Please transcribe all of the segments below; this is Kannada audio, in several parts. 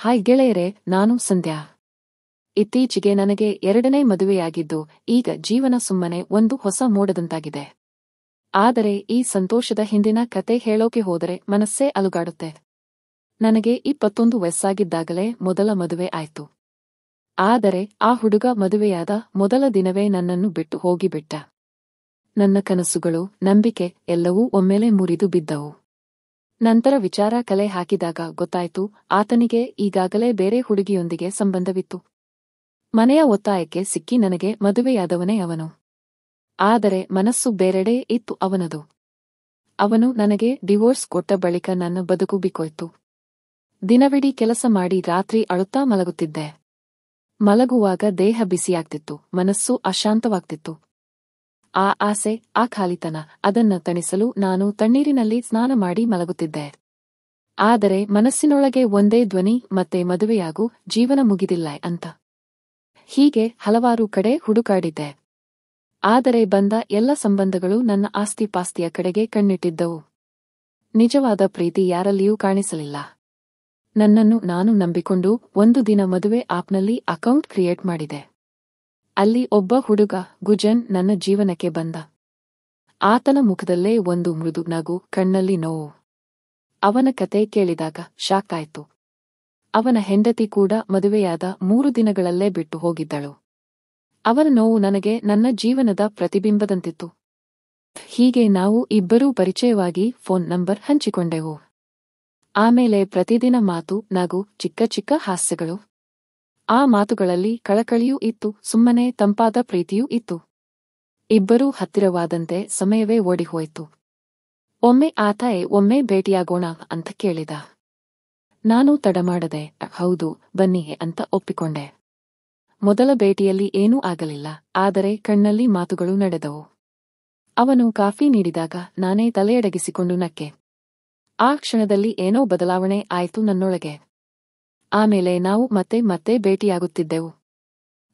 ಹಾಯ್ ಗೆಳೆಯರೇ, ನಾನು ಸಂಧ್ಯಾ. ಇತ್ತೀಚೆಗೆ ನನಗೆ 2ನೇ ಮದುವೆಯಾಗಿದ್ದು, ಈಗ ಜೀವನ ಸುಮ್ಮನೆ ಒಂದು ಹೊಸ ಮೋಡದಂತಾಗಿದೆ. ಆದರೆ ಈ ಸಂತೋಷದ ಹಿಂದಿನ ಕತೆ ಹೇಳೋಕೆ ಹೋದರೆ ಮನಸ್ಸೇ ಅಲುಗಾಡುತ್ತೆ. ನನಗೆ 21 ವಯಸ್ಸಾಗಿದ್ದಾಗಲೇ ಮೊದಲ ಮದುವೆ ಆಯ್ತು. ಆದರೆ ಆ ಹುಡುಗ ಮದುವೆಯಾದ ಮೊದಲ ದಿನವೇ ನನ್ನನ್ನು ಬಿಟ್ಟು ಹೋಗಿಬಿಟ್ಟ. ನನ್ನ ಕನಸುಗಳು, ನಂಬಿಕೆ ಎಲ್ಲವೂ ಒಮ್ಮೆಲೇ ಮುರಿದು ಬಿದ್ದವು. ನಂತರ ವಿಚಾರ ಕಲೆ ಹಾಕಿದಾಗ ಗೊತ್ತಾಯ್ತು, ಆತನಿಗೆ ಈಗಾಗಲೇ ಬೇರೆ ಹುಡುಗಿಯೊಂದಿಗೆ ಸಂಬಂಧವಿತ್ತು. ಮನೆಯ ಒತ್ತಾಯಕ್ಕೆ ಸಿಕ್ಕಿ ನನಗೆ ಮದುವೆಯಾದವನೇ ಅವನು. ಆದರೆ ಮನಸ್ಸು ಬೇರೆಡೆ ಇತ್ತು ಅವನದು. ಅವನು ನನಗೆ ಡಿವೋರ್ಸ್ ಕೊಟ್ಟ ಬಳಿಕ ನನ್ನ ಬದುಕು ಬಿಕ್ಕೋಯ್ತು. ದಿನವಿಡೀ ಕೆಲಸ ಮಾಡಿ ರಾತ್ರಿ ಅಳುತ್ತಾ ಮಲಗುತ್ತಿದ್ದೆ. ಮಲಗುವಾಗ ದೇಹ ಬಿಸಿಯಾಗ್ತಿತ್ತು, ಮನಸ್ಸು ಅಶಾಂತವಾಗ್ತಿತ್ತು. ಆ ಆಸೆ, ಆ ಖಾಲಿತನ, ಅದನ್ನ ತಣಿಸಲು ನಾನು ತಣ್ಣೀರಿನಲ್ಲಿ ಸ್ನಾನ ಮಾಡಿ ಮಲಗುತ್ತಿದ್ದೆ. ಆದರೆ ಮನಸ್ಸಿನೊಳಗೆ ಒಂದೇ ಧ್ವನಿ, ಮತ್ತೆ ಮದುವೆಯಾಗು, ಜೀವನ ಮುಗಿದಿಲ್ಲ ಅಂತ. ಹೀಗೆ ಹಲವಾರು ಕಡೆ ಹುಡುಕಾಡಿದ್ದೆ. ಆದರೆ ಬಂದ ಎಲ್ಲ ಸಂಬಂಧಗಳು ನನ್ನ ಆಸ್ತಿ ಪಾಸ್ತಿಯ ಕಡೆಗೆ ಕಣ್ಣಿಟ್ಟಿದ್ದವು. ನಿಜವಾದ ಪ್ರೀತಿ ಯಾರಲ್ಲಿಯೂ ಕಾಣಿಸಲಿಲ್ಲ. ನನ್ನನ್ನು ನಾನು ನಂಬಿಕೊಂಡು ಒಂದು ದಿನ ಮದುವೆ ಆಪ್ನಲ್ಲಿ ಅಕೌಂಟ್ ಕ್ರಿಯೇಟ್ ಮಾಡಿದೆ. ಅಲ್ಲಿ ಒಬ್ಬ ಹುಡುಗ, ಗುಜನ್, ನನ್ನ ಜೀವನಕ್ಕೆ ಬಂದ. ಆತನ ಮುಖದಲ್ಲೇ ಒಂದು ಮೃದು ನಗು, ಕಣ್ಣಲ್ಲಿ ನೋವು. ಅವನ ಕತೆ ಕೇಳಿದಾಗ ಶಾಕ್ ಆಯ್ತು. ಅವನ ಹೆಂಡತಿ ಕೂಡ ಮದುವೆಯಾದ 3 ದಿನಗಳಲ್ಲೇ ಬಿಟ್ಟು ಹೋಗಿದ್ದಳು. ಅವನ ನೋವು ನನಗೆ ನನ್ನ ಜೀವನದ ಪ್ರತಿಬಿಂಬದಂತಿತ್ತು. ಹೀಗೆ ನಾವು ಇಬ್ಬರೂ ಪರಿಚಯವಾಗಿ ಫೋನ್ ನಂಬರ್ ಹಂಚಿಕೊಂಡೆವು. ಆಮೇಲೆ ಪ್ರತಿದಿನ ಮಾತು, ನಗು, ಚಿಕ್ಕ ಚಿಕ್ಕ ಹಾಸ್ಯಗಳು. ಆ ಮಾತುಗಳಲ್ಲಿ ಕಳಕಳಿಯೂ ಇತ್ತು, ಸುಮ್ಮನೆ ತಂಪಾದ ಪ್ರೀತಿಯೂ ಇತ್ತು. ಇಬ್ಬರೂ ಹತ್ತಿರವಾದಂತೆ ಸಮಯವೇ ಓಡಿಹೋಯಿತು. ಒಮ್ಮೆ ಒಮ್ಮೆ ಭೇಟಿಯಾಗೋಣ ಅಂತ ಕೇಳಿದ. ನಾನು ತಡಮಾಡದೆ, ಹೌದು ಬನ್ನಿ ಅಂತ ಒಪ್ಪಿಕೊಂಡೆ. ಮೊದಲ ಭೇಟಿಯಲ್ಲಿ ಏನೂ ಆಗಲಿಲ್ಲ, ಆದರೆ ಕಣ್ಣಲ್ಲಿ ಮಾತುಗಳು ನಡೆದವು. ಅವನು ಕಾಫಿ ನೀಡಿದಾಗ ನಾನೇ ತಲೆಯಡಗಿಸಿಕೊಂಡು ನಕ್ಕೆ. ಆ ಕ್ಷಣದಲ್ಲಿ ಏನೋ ಬದಲಾವಣೆ ಆಯ್ತು ನನ್ನೊಳಗೆ. ಆಮೇಲೆ ನಾವು ಮತ್ತೆ ಭೇಟಿಯಾಗುತ್ತಿದ್ದೆವು.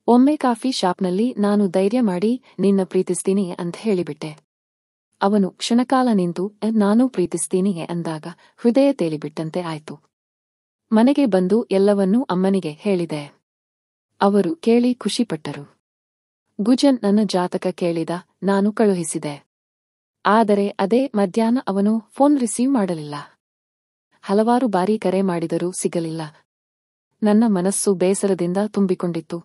ಒಮ್ಮೆ ಕಾಫಿ ಶಾಪ್ನಲ್ಲಿ ನಾನು ಧೈರ್ಯ ಮಾಡಿ ನಿನ್ನ ಪ್ರೀತಿಸ್ತೀನಿ ಅಂತ ಹೇಳಿಬಿಟ್ಟೆ. ಅವನು ಕ್ಷಣಕಾಲ ನಿಂತು ನಾನೂ ಪ್ರೀತಿಸ್ತೀನಿ ಅಂದಾಗ ಹೃದಯ ತೇಲಿಬಿಟ್ಟಂತೆ ಆಯ್ತು. ಮನೆಗೆ ಬಂದು ಎಲ್ಲವನ್ನೂ ಅಮ್ಮನಿಗೆ ಹೇಳಿದೆ. ಅವರು ಕೇಳಿ ಖುಷಿಪಟ್ಟರು. ಗುಜನ್ ನನ್ನ ಜಾತಕ ಕೇಳಿದ, ನಾನು ಕಳುಹಿಸಿದೆ. ಆದರೆ ಅದೇ ಮಧ್ಯಾಹ್ನ ಅವನು ಫೋನ್ ರಿಸೀವ್ ಮಾಡಲಿಲ್ಲ. ಹಲವಾರು ಬಾರಿ ಕರೆ ಮಾಡಿದರೂ ಸಿಗಲಿಲ್ಲ. ನನ್ನ ಮನಸ್ಸು ಬೇಸರದಿಂದ ತುಂಬಿಕೊಂಡಿತ್ತು.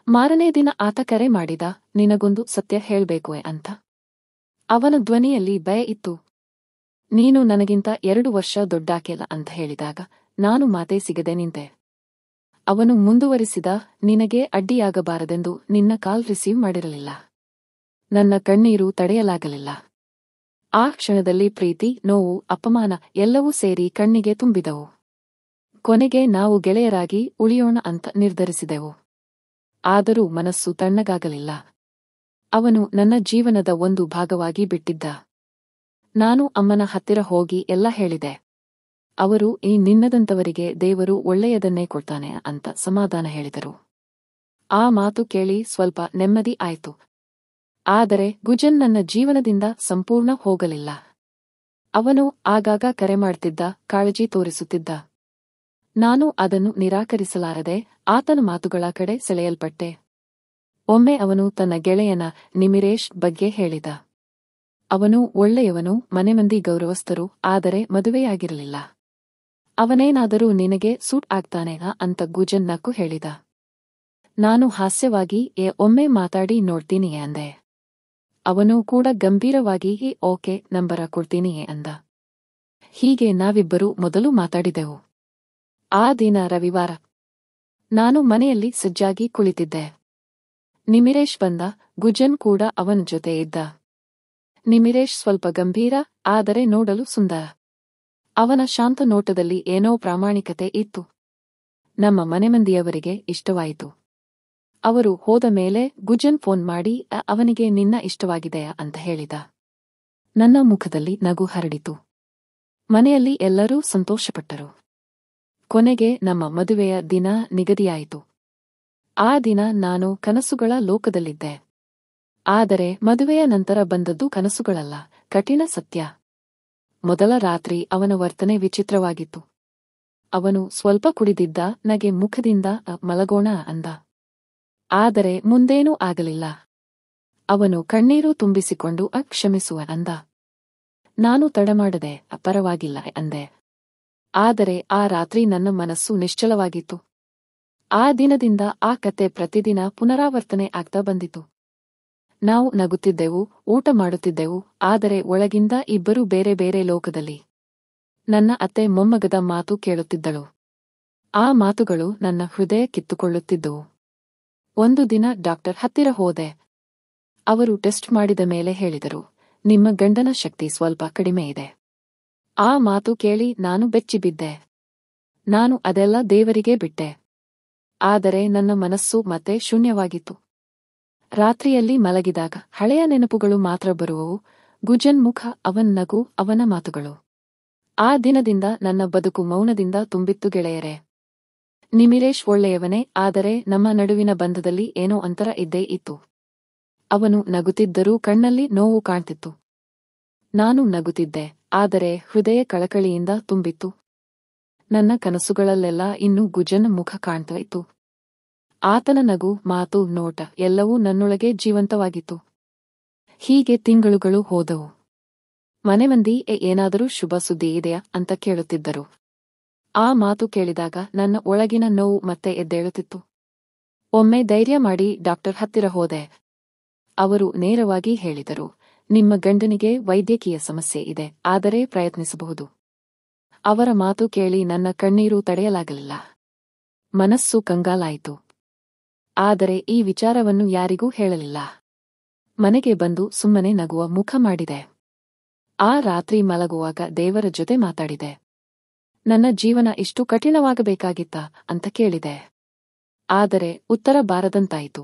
ಮಾರನೇ ದಿನ ಆತ ಕರೆ ಮಾಡಿದ, ನಿನಗೊಂದು ಸತ್ಯ ಹೇಳ್ಬೇಕು ಅಂತ. ಅವನ ಧ್ವನಿಯಲ್ಲಿ ಭಯ ಇತ್ತು. ನೀನು ನನಗಿಂತ 2 ವರ್ಷ ದೊಡ್ಡಾಕೆಲ್ಲ ಅಂತ ಹೇಳಿದಾಗ ನಾನು ಮಾತೇ ಸಿಗದೆ ನಿಂತೆ. ಅವನು ಮುಂದುವರಿಸಿದ, ನಿನಗೆ ಅಡ್ಡಿಯಾಗಬಾರದೆಂದು ನಿನ್ನ ಕಾಲ್ ರಿಸೀವ್ ಮಾಡಿರಲಿಲ್ಲ. ನನ್ನ ಕಣ್ಣೀರು ತಡೆಯಲಾಗಲಿಲ್ಲ. ಆ ಕ್ಷಣದಲ್ಲಿ ಪ್ರೀತಿ, ನೋವು, ಅಪಮಾನ ಎಲ್ಲವೂ ಸೇರಿ ಕಣ್ಣಿಗೆ ತುಂಬಿದವು. ಕೊನೆಗೆ ನಾವು ಗೆಳೆಯರಾಗಿ ಉಳಿಯೋಣ ಅಂತ ನಿರ್ಧರಿಸಿದೆವು. ಆದರೂ ಮನಸ್ಸು ತಣ್ಣಗಾಗಲಿಲ್ಲ. ಅವನು ನನ್ನ ಜೀವನದ ಒಂದು ಭಾಗವಾಗಿ ಬಿಟ್ಟಿದ್ದ. ನಾನು ಅಮ್ಮನ ಹತ್ತಿರ ಹೋಗಿ ಎಲ್ಲ ಹೇಳಿದೆ. ಅವರು ಈ ನಿನ್ನದಂತವರಿಗೆ ದೇವರು ಒಳ್ಳೆಯದನ್ನೇ ಕೊಡ್ತಾನೆ ಅಂತ ಸಮಾಧಾನ ಹೇಳಿದರು. ಆ ಮಾತು ಕೇಳಿ ಸ್ವಲ್ಪ ನೆಮ್ಮದಿ ಆಯ್ತು. ಆದರೆ ಗುಜನ್ ನನ್ನ ಜೀವನದಿಂದ ಸಂಪೂರ್ಣ ಹೋಗಲಿಲ್ಲ. ಅವನು ಆಗಾಗ ಕರೆ ಮಾಡ್ತಿದ್ದ, ಕಾಳಜಿ ತೋರಿಸುತ್ತಿದ್ದ. ನಾನು ಅದನ್ನು ನಿರಾಕರಿಸಲಾರದೆ ಆತನ ಮಾತುಗಳ ಕಡೆ ಸೆಳೆಯಲ್ಪಟ್ಟೆ. ಒಮ್ಮೆ ಅವನು ತನ್ನ ಗೆಳೆಯನ ನಿಮಿರೇಶ್ ಬಗ್ಗೆ ಹೇಳಿದ. ಅವನು ಒಳ್ಳೆಯವನು, ಮನೆಮಂದಿ ಗೌರವಸ್ಥರು, ಆದರೆ ಮದುವೆಯಾಗಿರಲಿಲ್ಲ. ಅವನೇನಾದರೂ ನಿನಗೆ ಸೂಟ್ ಆಗ್ತಾನೇನಾ ಅಂತ ಗುಜನ್ ನಕ್ಕು ಹೇಳಿದ. ನಾನು ಹಾಸ್ಯವಾಗಿ ಒಮ್ಮೆ ಮಾತಾಡಿ ನೋಡ್ತೀನಿ ಅಂದೆ. ಅವನು ಕೂಡ ಗಂಭೀರವಾಗಿ ಓಕೆ, ನಂಬರ ಕೊಡ್ತೀನಿ ಅಂದ. ಹೀಗೆ ನಾವಿಬ್ಬರೂ ಮೊದಲು ಮಾತಾಡಿದೆವು. ಆ ದಿನ ರವಿವಾರ. ನಾನು ಮನೆಯಲ್ಲಿ ಸಜ್ಜಾಗಿ ಕುಳಿತಿದ್ದೆ. ನಿಮಿರೇಶ್ ಬಂದ. ಗುಜನ್ ಕೂಡ ಅವನ ಜೊತೆ ಇದ್ದ. ನಿಮಿರೇಶ್ ಸ್ವಲ್ಪ ಗಂಭೀರ, ಆದರೆ ನೋಡಲು ಸುಂದರ. ಅವನ ಶಾಂತ ನೋಟದಲ್ಲಿ ಏನೋ ಪ್ರಾಮಾಣಿಕತೆ ಇತ್ತು. ನಮ್ಮ ಮನೆಮಂದಿಯವರಿಗೆ ಇಷ್ಟವಾಯಿತು. ಅವರು ಹೋದ ಮೇಲೆ ಗುಜನ್ ಫೋನ್ ಮಾಡಿ ಅವನಿಗೆ ನಿನ್ನ ಇಷ್ಟವಾಗಿದೆಯಾ ಅಂತ ಹೇಳಿದ. ನನ್ನ ಮುಖದಲ್ಲಿ ನಗು ಹರಡಿತು. ಮನೆಯಲ್ಲಿ ಎಲ್ಲರೂ ಸಂತೋಷಪಟ್ಟರು. ಕೊನೆಗೆ ನಮ್ಮ ಮದುವೆಯ ದಿನ ನಿಗದಿಯಾಯಿತು. ಆ ದಿನ ನಾನು ಕನಸುಗಳ ಲೋಕದಲ್ಲಿದ್ದೆ. ಆದರೆ ಮದುವೆಯ ನಂತರ ಬಂದದ್ದು ಕನಸುಗಳಲ್ಲ, ಕಠಿಣ ಸತ್ಯ. ಮೊದಲ ರಾತ್ರಿ ಅವನ ವರ್ತನೆ ವಿಚಿತ್ರವಾಗಿತ್ತು. ಅವನು ಸ್ವಲ್ಪ ಕುಡಿದಿದ್ದ. ನಗೆ ಮುಖದಿಂದ ಮಲಗೋಣ ಅಂದ. ಆದರೆ ಮುಂದೇನೂ ಆಗಲಿಲ್ಲ. ಅವನು ಕಣ್ಣೀರು ತುಂಬಿಸಿಕೊಂಡು ಕ್ಷಮಿಸುವ ಅಂದ. ನಾನು ತಡಮಾಡದೆ ಪರವಾಗಿಲ್ಲ ಅಂದೆ. ಆದರೆ ಆ ರಾತ್ರಿ ನನ್ನ ಮನಸ್ಸು ನಿಶ್ಚಲವಾಗಿತ್ತು. ಆ ದಿನದಿಂದ ಆ ಕತೆ ಪ್ರತಿದಿನ ಪುನರಾವರ್ತನೆ ಆಗ್ತಾ ಬಂದಿತು. ನಾವು ನಗುತ್ತಿದ್ದೆವು, ಊಟ ಮಾಡುತ್ತಿದ್ದೆವು, ಆದರೆ ಒಳಗಿಂದ ಇಬ್ಬರೂ ಬೇರೆ ಬೇರೆ ಲೋಕದಲ್ಲಿ. ನನ್ನ ಅತ್ತೆ ಮೊಮ್ಮಗದ ಮಾತು ಕೇಳುತ್ತಿದ್ದಳು. ಆ ಮಾತುಗಳು ನನ್ನ ಹೃದಯ ಕಿತ್ತುಕೊಳ್ಳುತ್ತಿದ್ದುವು. ಒಂದು ದಿನ ಡಾಕ್ಟರ್ ಹತ್ತಿರ ಹೋದೆ. ಅವರು ಟೆಸ್ಟ್ ಮಾಡಿದ ಮೇಲೆ ಹೇಳಿದರು, ನಿಮ್ಮ ಗಂಡನ ಶಕ್ತಿ ಸ್ವಲ್ಪ ಕಡಿಮೆ ಇದೆ. ಆ ಮಾತು ಕೇಳಿ ನಾನು ಬೆಚ್ಚಿಬಿದ್ದೆ. ನಾನು ಅದೆಲ್ಲ ದೇವರಿಗೆ ಬಿಟ್ಟೆ. ಆದರೆ ನನ್ನ ಮನಸ್ಸು ಮತ್ತೆ ಶೂನ್ಯವಾಗಿತ್ತು. ರಾತ್ರಿಯಲ್ಲಿ ಮಲಗಿದಾಗ ಹಳೆಯ ನೆನಪುಗಳು ಮಾತ್ರ ಬರುವವು. ಗುಜನ್ ಮುಖ, ಅವನ್ ನಗು, ಅವನ ಮಾತುಗಳು. ಆ ದಿನದಿಂದ ನನ್ನ ಬದುಕು ಮೌನದಿಂದ ತುಂಬಿತ್ತು ಗೆಳೆಯರೆ. ನಿಮಿರೇಶ್ ಒಳ್ಳೆಯವನೇ, ಆದರೆ ನಮ್ಮ ನಡುವಿನ ಬಂಧದಲ್ಲಿ ಏನೋ ಅಂತರ ಇದ್ದೇ ಇತ್ತು. ಅವನು ನಗುತ್ತಿದ್ದರೂ ಕಣ್ಣಲ್ಲಿ ನೋವು ಕಾಣ್ತಿತ್ತು. ನಾನು ನಗುತ್ತಿದ್ದೆ, ಆದರೆ ಹೃದಯ ಕಳಕಳಿಯಿಂದ ತುಂಬಿತ್ತು. ನನ್ನ ಕನಸುಗಳಲ್ಲೆಲ್ಲ ಇನ್ನೂ ಗುಜನ್ ಮುಖ ಕಾಣ್ತಾ ಇತ್ತು. ಆತನ ನಗು, ಮಾತು, ನೋಟ ಎಲ್ಲವೂ ನನ್ನೊಳಗೆ ಜೀವಂತವಾಗಿತ್ತು. ಹೀಗೆ ತಿಂಗಳುಗಳು ಹೋದವು. ಮನೆಮಂದಿ ಏನಾದರೂ ಶುಭ ಸುದ್ದಿ ಇದೆಯಾ ಅಂತ ಕೇಳುತ್ತಿದ್ದರು. ಆ ಮಾತು ಕೇಳಿದಾಗ ನನ್ನ ಒಳಗಿನ ನೋವು ಮತ್ತೆ ಎದ್ದೇಳುತ್ತಿತ್ತು. ಒಮ್ಮೆ ಧೈರ್ಯ ಮಾಡಿ ಡಾಕ್ಟರ್ ಹತ್ತಿರ ಹೋದೆ. ಅವರು ನೇರವಾಗಿ ಹೇಳಿದರು, ನಿಮ್ಮ ಗಂಡನಿಗೆ ವೈದ್ಯಕೀಯ ಸಮಸ್ಯೆ ಇದೆ, ಆದರೆ ಪ್ರಯತ್ನಿಸಬಹುದು. ಅವರ ಮಾತು ಕೇಳಿ ನನ್ನ ಕಣ್ಣೀರು ತಡೆಯಲಾಗಲಿಲ್ಲ. ಮನಸ್ಸು ಕಂಗಾಲಾಯಿತು. ಆದರೆ ಈ ವಿಚಾರವನ್ನು ಯಾರಿಗೂ ಹೇಳಲಿಲ್ಲ. ಮನೆಗೆ ಬಂದು ಸುಮ್ಮನೆ ನಗುವ ಮುಖ ಮಾಡಿದೆ. ಆ ರಾತ್ರಿ ಮಲಗುವಾಗ ದೇವರ ಜೊತೆ ಮಾತಾಡಿದೆ. ನನ್ನ ಜೀವನ ಇಷ್ಟು ಕಠಿಣವಾಗಬೇಕಾಗಿತ್ತಾ ಅಂತ ಕೇಳಿದೆ. ಆದರೆ ಉತ್ತರ ಬಾರದಂತಾಯಿತು.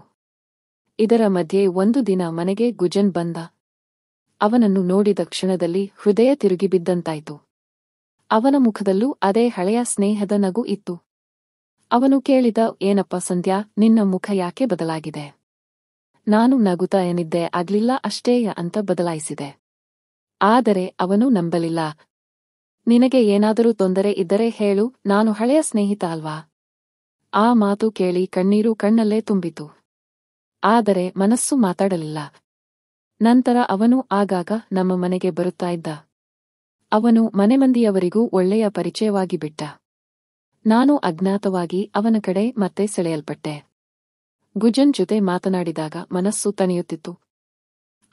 ಇದರ ಮಧ್ಯೆ ಒಂದು ದಿನ ಮನೆಗೆ ಗುಜನ್ ಬಂದ. ಅವನನ್ನು ನೋಡಿದ ಕ್ಷಣದಲ್ಲಿ ಹೃದಯ ತಿರುಗಿಬಿದ್ದಂತಾಯಿತು. ಅವನ ಮುಖದಲ್ಲೂ ಅದೇ ಹಳೆಯ ಸ್ನೇಹದ ನಗು ಇತ್ತು. ಅವನು ಕೇಳಿದ, ಏನಪ್ಪ ಸಂಧ್ಯಾ, ನಿನ್ನ ಮುಖ ಯಾಕೆ ಬದಲಾಗಿದೆ? ನಾನು ನಗುತ್ತಾ ಏನಿದ್ದೆ ಆಗ್ಲಿಲ್ಲ ಅಷ್ಟೇಯ ಅಂತ ಬದಲಾಯಿಸಿದೆ. ಆದರೆ ಅವನು ನಂಬಲಿಲ್ಲ. ನಿನಗೆ ಏನಾದರೂ ತೊಂದರೆ ಇದ್ದರೆ ಹೇಳು, ನಾನು ಹಳೆಯ ಸ್ನೇಹಿತ ಅಲ್ವಾ? ಆ ಮಾತು ಕೇಳಿ ಕಣ್ಣೀರು ಕಣ್ಣಲ್ಲೇ ತುಂಬಿತು. ಆದರೆ ಮನಸ್ಸು ಮಾತಾಡಲಿಲ್ಲ. ನಂತರ ಅವನು ಆಗಾಗ ನಮ್ಮ ಮನೆಗೆ ಬರುತ್ತಾ ಇದ್ದ. ಅವನು ಮನೆಮಂದಿಯವರಿಗೂ ಒಳ್ಳೆಯ ಪರಿಚಯವಾಗಿ ಬಿಟ್ಟ. ನಾನು ಅಜ್ಞಾತವಾಗಿ ಅವನ ಕಡೆ ಮತ್ತೆ ಸೆಳೆಯಲ್ಪಟ್ಟೆ. ಗುಜನ್ ಜೊತೆ ಮಾತನಾಡಿದಾಗ ಮನಸ್ಸು ತಣಿಯುತ್ತಿತ್ತು.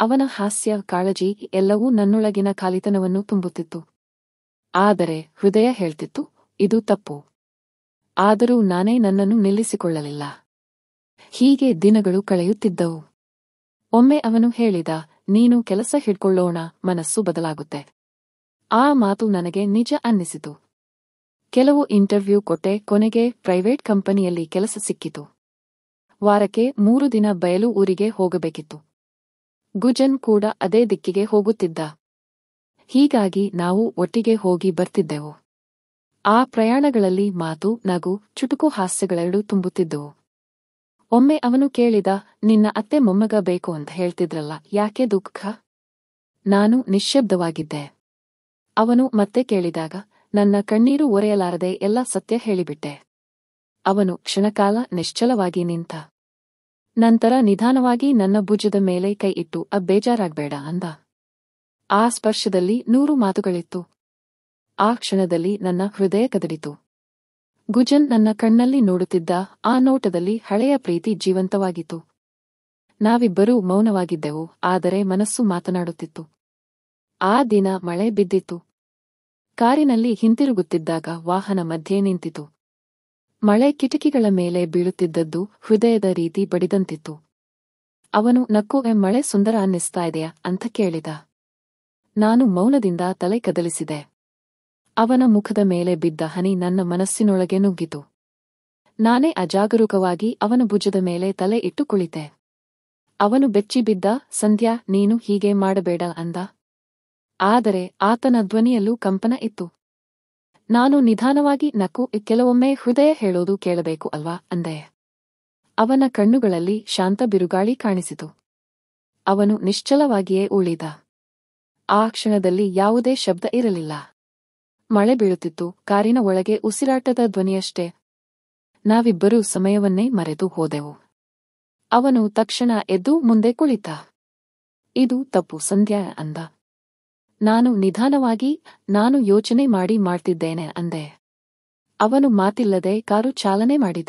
ಅವನ ಹಾಸ್ಯ, ಕಾಳಜಿ ಎಲ್ಲವೂ ನನ್ನೊಳಗಿನ ಖಾಲಿತನವನ್ನು ತುಂಬುತ್ತಿತ್ತು. ಆದರೆ ಹೃದಯ ಹೇಳ್ತಿತ್ತು, ಇದು ತಪ್ಪು. ಆದರೂ ನಾನೇ ನನ್ನನ್ನು ನಿಲ್ಲಿಸಿಕೊಳ್ಳಲಿಲ್ಲ. ಹೀಗೆ ದಿನಗಳು ಕಳೆಯುತ್ತಿದ್ದವು. ಒಮ್ಮೆ ಅವನು ಹೇಳಿದ, ನೀನು ಕೆಲಸ ಹಿಡ್ಕೊಳ್ಳೋಣ, ಮನಸ್ಸು ಬದಲಾಗುತ್ತೆ. ಆ ಮಾತು ನನಗೆ ನಿಜ ಅನ್ನಿಸಿತು. ಕೆಲವು ಇಂಟರ್ವ್ಯೂ ಕೊಟ್ಟೆ, ಕೊನೆಗೆ ಪ್ರೈವೇಟ್ ಕಂಪನಿಯಲ್ಲಿ ಕೆಲಸ ಸಿಕ್ಕಿತು. ವಾರಕ್ಕೆ 3 ದಿನ ಬಯಲು ಊರಿಗೆ ಹೋಗಬೇಕಿತ್ತು. ಗುಜನ್ ಕೂಡ ಅದೇ ದಿಕ್ಕಿಗೆ ಹೋಗುತ್ತಿದ್ದ. ಹೀಗಾಗಿ ನಾವು ಒಟ್ಟಿಗೆ ಹೋಗಿ ಬರ್ತಿದ್ದೆವು. ಆ ಪ್ರಯಾಣಗಳಲ್ಲಿ ಮಾತು, ನಗು, ಚುಟುಕು ಹಾಸ್ಯಗಳೆರಡೂ ತುಂಬುತ್ತಿದ್ದವು. ಒಮ್ಮೆ ಅವನು ಕೇಳಿದ, ನಿನ್ನ ಅತ್ತೆ ಮೊಮ್ಮಗ ಬೇಕು ಅಂತ ಹೇಳ್ತಿದ್ರಲ್ಲ, ಯಾಕೆ ದುಃಖ? ನಾನು ನಿಶ್ಶಬ್ದವಾಗಿದ್ದೆ. ಅವನು ಮತ್ತೆ ಕೇಳಿದಾಗ ನನ್ನ ಕಣ್ಣೀರು ಒರೆಯಲಾರದೆ ಎಲ್ಲ ಸತ್ಯ ಹೇಳಿಬಿಟ್ಟೆ. ಅವನು ಕ್ಷಣಕಾಲ ನಿಶ್ಚಲವಾಗಿ ನಿಂತ. ನಂತರ ನಿಧಾನವಾಗಿ ನನ್ನ ಭುಜದ ಮೇಲೆ ಕೈ ಇಟ್ಟು, ಬೇಜಾರಾಗ್ಬೇಡ ಅಂದ. ಆ ಸ್ಪರ್ಶದಲ್ಲಿ 100 ಮಾತುಗಳಿತ್ತು. ಆ ಕ್ಷಣದಲ್ಲಿ ನನ್ನ ಹೃದಯ ಕದಡಿತು. ಗುಜನ್ ನನ್ನ ಕಣ್ಣಲ್ಲಿ ನೋಡುತ್ತಿದ್ದ. ಆ ನೋಟದಲ್ಲಿ ಹಳೆಯ ಪ್ರೀತಿ ಜೀವಂತವಾಗಿತ್ತು. ನಾವಿಬ್ಬರೂ ಮೌನವಾಗಿದ್ದೆವು, ಆದರೆ ಮನಸ್ಸು ಮಾತನಾಡುತ್ತಿತ್ತು. ಆ ದಿನ ಮಳೆ ಬಿದ್ದಿತ್ತು. ಕಾರಿನಲ್ಲಿ ಹಿಂತಿರುಗುತ್ತಿದ್ದಾಗ ವಾಹನ ಮಧ್ಯೆ ನಿಂತಿತು. ಮಳೆ ಕಿಟಕಿಗಳ ಮೇಲೆ ಬೀಳುತ್ತಿದ್ದದ್ದು ಹೃದಯದ ರೀತಿ ಬಡಿದಂತಿತ್ತು. ಅವನು ನಕ್ಕು, ಮಳೆ ಸುಂದರ ಅನ್ನಿಸ್ತಾ ಇದೆಯಾ ಅಂತ ಕೇಳಿದ. ನಾನು ಮೌನದಿಂದ ತಲೆ ಕದಲಿಸಿದೆ. ಅವನ ಮುಖದ ಮೇಲೆ ಬಿದ್ದ ಹನಿ ನನ್ನ ಮನಸ್ಸಿನೊಳಗೆ ನುಗ್ಗಿತು. ನಾನೇ ಅಜಾಗರೂಕವಾಗಿ ಅವನ ಭುಜದ ಮೇಲೆ ತಲೆ ಇಟ್ಟು ಕುಳಿತೆ. ಅವನು ಬೆಚ್ಚಿಬಿದ್ದ, ಸಂಧ್ಯಾ, ನೀನು ಹೀಗೆ ಮಾಡಬೇಡ ಅಂದ. ಆದರೆ ಆತನ ಧ್ವನಿಯಲ್ಲೂ ಕಂಪನ ಇತ್ತು. ನಾನು ನಿಧಾನವಾಗಿ ನಕ್ಕು, ಕೆಲವೊಮ್ಮೆ ಹೃದಯ ಹೇಳೋದು ಕೇಳಬೇಕು ಅಲ್ವಾ ಅಂದೆ. ಅವನ ಕಣ್ಣುಗಳಲ್ಲಿ ಶಾಂತ ಬಿರುಗಾಳಿ ಕಾಣಿಸಿತು. ಅವನು ನಿಶ್ಚಲವಾಗಿಯೇ ಉಳಿದ. ಆ ಕ್ಷಣದಲ್ಲಿ ಯಾವುದೇ ಶಬ್ದ ಇರಲಿಲ್ಲ. ಮಳೆ ಬೀಳುತ್ತಿತ್ತು, ಕಾರಿನ ಒಳಗೆ ಉಸಿರಾಟದ ಧ್ವನಿಯಷ್ಟೇ. ನಾವಿಬ್ಬರೂ ಸಮಯವನ್ನೇ ಮರೆತು ಹೋದೆವು. ಅವನು ತಕ್ಷಣ ಎದ್ದು ಮುಂದೆ ಕುಳಿತ. ಇದು ತಪ್ಪು ಸಂಧ್ಯಾ ಅಂದ. ನಾನು ನಿಧಾನವಾಗಿ, ನಾನು ಯೋಚನೆ ಮಾಡಿ ಮಾಡ್ತಿದ್ದೇನೆ ಅಂದೆ. ಅವನು ಮಾತಿಲ್ಲದೆ ಕಾರು ಚಾಲನೆ ಮಾಡಿದ.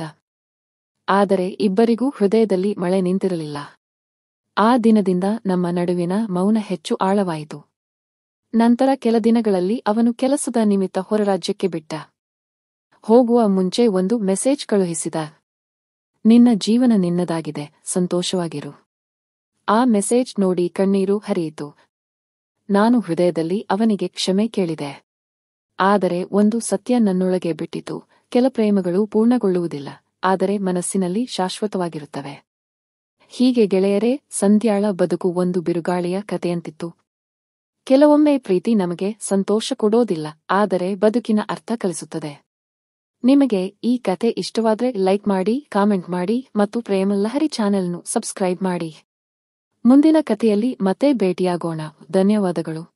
ಆದರೆ ಇಬ್ಬರಿಗೂ ಹೃದಯದಲ್ಲಿ ಮಳೆ ನಿಂತಿರಲಿಲ್ಲ. ಆ ದಿನದಿಂದ ನಮ್ಮ ನಡುವಿನ ಮೌನ ಹೆಚ್ಚು ಆಳವಾಯಿತು. ನಂತರ ಕೆಲ ದಿನಗಳಲ್ಲಿ ಅವನು ಕೆಲಸದ ನಿಮಿತ್ತ ಹೊರರಾಜ್ಯಕ್ಕೆ ಬಿಟ್ಟ. ಹೋಗುವ ಮುಂಚೆ ಒಂದು ಮೆಸೇಜ್ ಕಳುಹಿಸಿದ. ನಿನ್ನ ಜೀವನ ನಿನ್ನದಾಗಿದೆ, ಸಂತೋಷವಾಗಿರು. ಆ ಮೆಸೇಜ್ ನೋಡಿ ಕಣ್ಣೀರು ಹರಿಯಿತು. ನಾನು ಹೃದಯದಲ್ಲಿ ಅವನಿಗೆ ಕ್ಷಮೆ ಕೇಳಿದೆ. ಆದರೆ ಒಂದು ಸತ್ಯ ನನ್ನೊಳಗೆ ಬಿಟ್ಟಿತು, ಕೆಲ ಪ್ರೇಮಗಳು ಪೂರ್ಣಗೊಳ್ಳುವುದಿಲ್ಲ, ಆದರೆ ಮನಸ್ಸಿನಲ್ಲಿ ಶಾಶ್ವತವಾಗಿರುತ್ತವೆ. ಹೀಗೆ ಗೆಳೆಯರೇ, ಸಂಧ್ಯಾಳ ಬದುಕು ಒಂದು ಬಿರುಗಾಳಿಯ ಕಥೆಯಂತಿತ್ತು. ಕೆಲವೊಮ್ಮೆ ಪ್ರೀತಿ ನಮಗೆ ಸಂತೋಷ ಕೊಡೋದಿಲ್ಲ, ಆದರೆ ಬದುಕಿನ ಅರ್ಥ ಕಲಿಸುತ್ತದೆ. ನಿಮಗೆ ಈ ಕಥೆ ಇಷ್ಟವಾದ್ರೆ ಲೈಕ್ ಮಾಡಿ, ಕಾಮೆಂಟ್ ಮಾಡಿ ಮತ್ತು ಪ್ರೇಮ ಲಹರಿ ಚಾನೆಲ್ನು ಸಬ್ಸ್ಕ್ರೈಬ್ ಮಾಡಿ. ಮುಂದಿನ ಕಥೆಯಲ್ಲಿ ಮತ್ತೆ ಭೇಟಿಯಾಗೋಣ. ಧನ್ಯವಾದಗಳು.